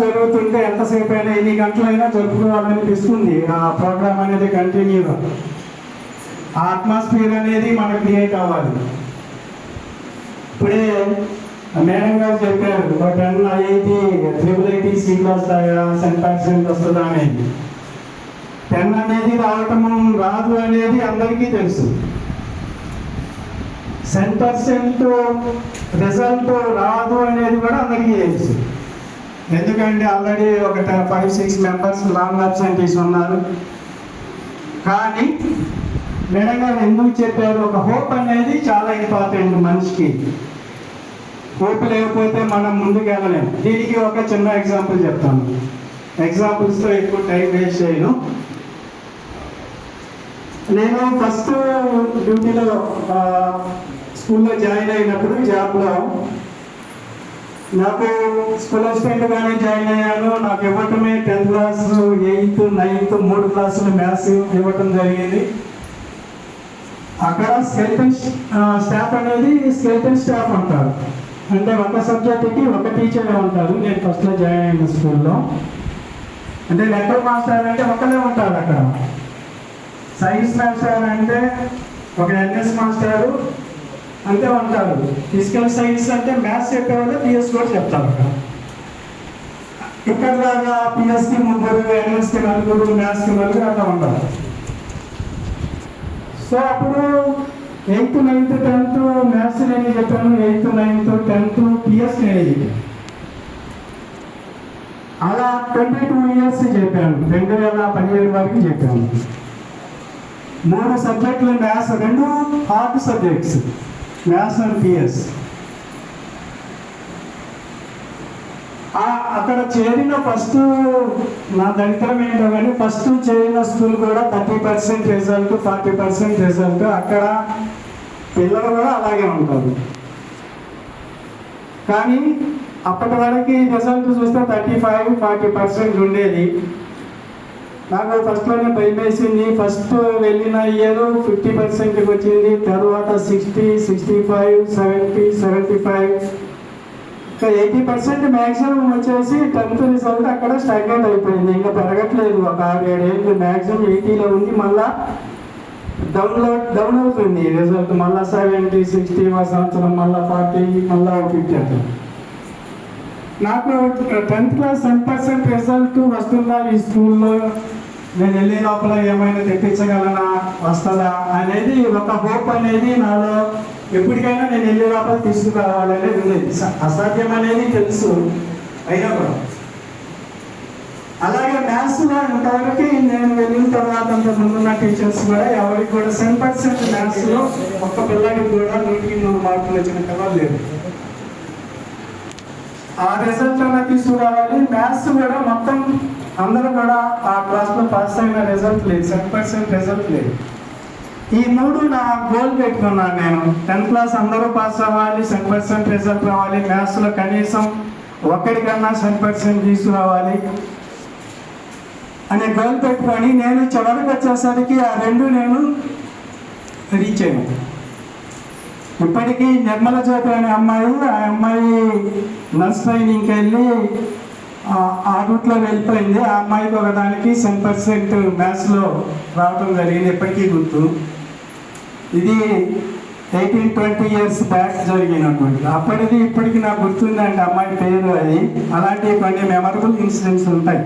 జరుగుతుంటే ఎంతసేపు అయినా ఎన్ని గంటలైనా జరుపుకోవాలనిపిస్తుంది. ఆ ప్రోగ్రామ్ అనేది కంటిన్యూగా ఆ అట్మాస్ఫియర్ అనేది మనకు క్రియేట్ అవ్వాలి. ఇప్పుడే మేడం గారు చెప్పారు, 10 ఐఐటి ట్రిపుల్ ఐటీ సీట్లు వస్తాయా, 10% వస్తుందా అనేది. 10 అనేది రావటము రాదు అనేది అందరికీ తెలుసు. 10% రిజల్ట్ రాదు అనేది కూడా అందరికీ తెలుసు. ఎందుకంటే ఆల్రెడీ ఒక 5-6 మెంబర్స్ లాంగ్ అబ్సెంటీస్ ఉన్నారు. కానీ మేడం గారు ఎందుకు చెప్పారు, ఒక హోప్ అనేది చాలా ఇంపార్టెంట్ మనిషికి. హోప్ లేకపోతే మనం ముందుకు వెళ్ళలేము. దీనికి ఒక చిన్న ఎగ్జాంపుల్ చెప్తాను. ఎగ్జాంపుల్స్తో ఎక్కువ టైం వేస్ట్ చేయను. నేను ఫస్ట్ డ్యూటీలో స్కూల్లో జాయిన్ అయినప్పుడు జాబ్లో నాకు స్కూల్ అసిస్టెంట్గానే జాయిన్ అయ్యాను. నాకు ఇవ్వటమే 10th క్లాస్, 8th, 9th 3 క్లాసులు మ్యాథ్స్ ఇవ్వటం జరిగింది. అక్కడ స్కెల్టన్ స్టాఫ్ అనేది స్కెల్టన్ స్టాఫ్ అంటారు. అంటే ఒక సబ్జెక్ట్కి ఒక టీచరే ఉంటారు. నేను ఫస్ట్లో జాయిన్ అయిన స్కూల్లో అంటే లెక్కల మాస్టర్ అంటే ఒకరే ఉంటారు అక్కడ. సైన్స్ మాస్టర్ అంటే ఒక ఎన్ఎస్ మాస్టారు అంతే ఉంటారు. ఫిజికల్ సైన్స్ అంటే మ్యాథ్స్ చెప్పేవాళ్ళు పిఎస్ కూడా చెప్తారు అక్కడ. ఇక్కడలాగా పిఎస్కి 3, ఎన్ఎస్కి 4, మ్యాథ్స్కి 4 అట్లా ఉంటారు. సో అప్పుడు 8th, 9th, 10th మ్యాథ్స్ నేను చెప్పాను. 8th, 9th, 10th పిఎస్ నేను చెప్పాను. అలా 22 years చెప్పాను. 2017 వరకు చెప్పాను. 3 సబ్జెక్టులు maths, 2 hard subjects, maths and PS. అక్కడ చేరిన ఫస్ట్ నా దరిద్రం ఏంటో కానీ ఫస్ట్ చేరిన స్కూల్ కూడా 30% రిజల్ట్, 40% రిజల్ట్. అక్కడ పిల్లలు కూడా అలాగే ఉంటారు. కానీ అప్పటి వరకు రిజల్ట్ చూస్తే 35-40% ఉండేది. నాకు ఫస్ట్లోనే భయం వేసింది. ఫస్ట్ వెళ్ళిన ఇయర్ 50%కి వచ్చింది. తర్వాత 60, 65, 70, 75, ఇంకా 80% మ్యాక్సిమం వచ్చేసి 10th రిజల్ట్ అక్కడ స్టాగ్నేట్ అయిపోయింది. ఇంకా పెరగట్లేదు. ఒక 6-7 ఏళ్ళు మ్యాక్సిమం 80లో ఉంది. మళ్ళా డౌన్ అవుతుంది రిజల్ట్. మళ్ళీ 70, 60 సంవత్సరం, మళ్ళీ 40, మళ్ళీ 50 అట్లా. నాకు 10th క్లాస్ 10% రిజల్ట్ వస్తుందా ఈ స్కూల్లో, నేను వెళ్ళే లోపల ఏమైనా తెప్పించగలనా, వస్తుందా అనేది ఒక హోప్ అనేది నాలో ఎప్పటికైనా నేను వెళ్ళే లోపల తీసుకురావాలనేది ఉండేది. అసాధ్యం అనేది తెలుసు అయినా కూడా. అలాగే మ్యాథ్స్లో ఇంతవరకు నేను వెళ్ళిన తర్వాత ముందున్న టీచర్స్ కూడా ఎవరికి కూడా 10% మ్యాథ్స్లో ఒక్క పిల్లడికి కూడా 100కి 100 మార్కులు వచ్చిన పిల్లలు లేదు. ఆ రిజల్ట్ అలా తీసుకురావాలి. మ్యాథ్స్ కూడా మొత్తం అందరూ కూడా ఆ క్లాస్లో పాస్ అయిన రిజల్ట్ లేదు, 10% రిజల్ట్ లేదు. ఈ 3 నా గోల్ పెట్టుకున్నాను నేను. 10th క్లాస్ అందరూ పాస్ అవ్వాలి, 10% రిజల్ట్ రావాలి, మ్యాథ్స్లో కనీసం ఒక్కడికన్నా 10% తీసుకురావాలి అనే గోల్ పెట్టుకొని నేను చివరికి వచ్చేసరికి ఆ 2 నేను రీచ్ అయ్యాను. ఇప్పటికీ నిర్మల జ్యోతి అనే అమ్మాయి, ఆ అమ్మాయి నర్స్ ట్రైనింగ్కి వెళ్ళి ఆ రూట్లో వెళ్ళిపోయింది. ఆ అమ్మాయికి ఒకదానికి 10% మ్యాథ్స్లో రావడం జరిగింది. ఎప్పటికీ గుర్తు. ఇది 18-20 years బ్యాక్ జరిగినటువంటి. అప్పటిది ఇప్పటికి నాకు గుర్తుందంటే అమ్మాయి పేరు అది. అలాంటి కొన్ని మెమరబుల్ ఇన్సిడెంట్స్ ఉంటాయి.